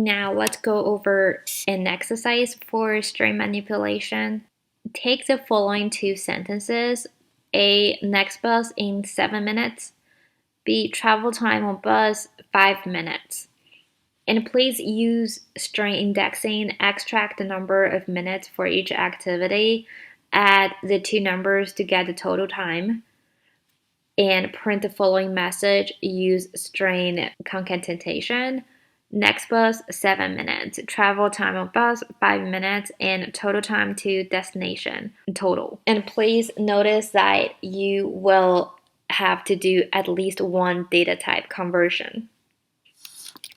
Now let's go over an exercise for string manipulation. Take the following two sentences. A, next bus in 7 minutes. B, travel time on bus 5 minutes. And please use string indexing, extract the number of minutes for each activity, add the two numbers to get the total time, and print the following message. Use string concatenation. Next bus 7 minutes, travel time on bus 5 minutes, and total time to destination total. And please notice that you will have to do at least one data type conversion.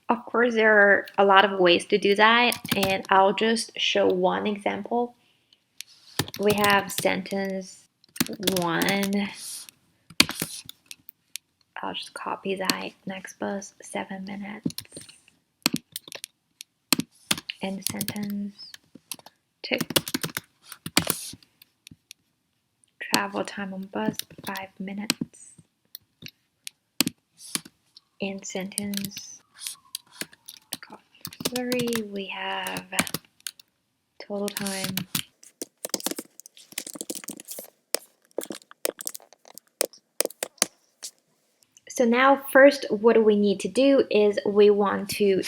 Of course, there are a lot of ways to do that, and I'll just show one example. We have sentence 1. I'll just copy that. Next bus 7 minutes. And sentence 2. Travel time on bus 5 minutes. In sentence 3, we have total time . So now first what we need to do is we want to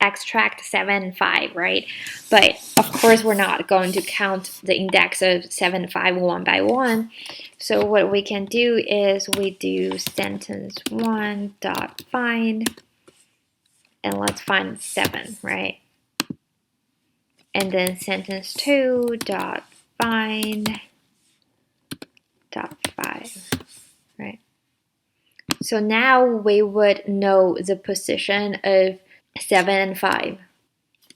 extract 7 and 5, right? But of course we're not going to count the index of 7 and 5 one by one. So what we can do is we do sentence 1 dot find, and let's find 7, right? And then sentence 2 dot find dot 5, right? So now we would know the position of 7 and 5.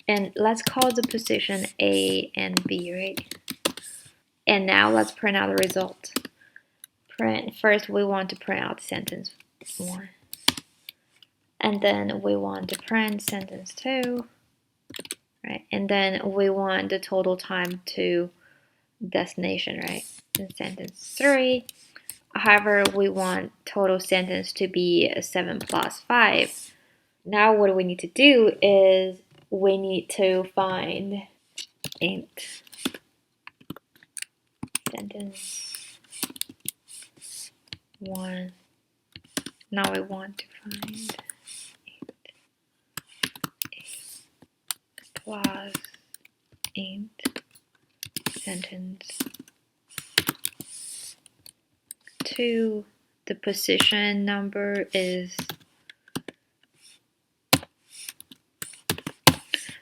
And let's call the position A and B, right? And now let's print out the result. First we want to print out sentence 1. And then we want to print sentence 2. Right? And then we want the total time to destination, right? In sentence 3. However, we want total sentence to be 7 plus 5. Now what we need to do is we need to find int sentence 1. Now we want to find int plus int sentence 2. The position number is,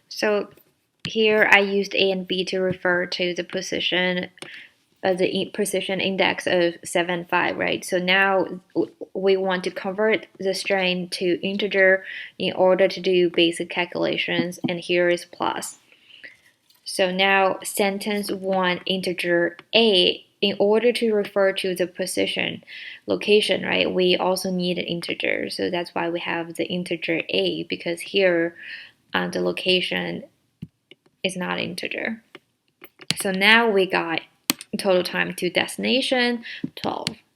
so here I used A and B to refer to the position index of 7, 5, right? So now we want to convert the string to integer in order to do basic calculations, and here is plus. So now sentence 1 integer A, in order to refer to the position location, right, we also need an integer. So that's why we have the integer A, because here the location is not integer. So now we got total time to destination 12.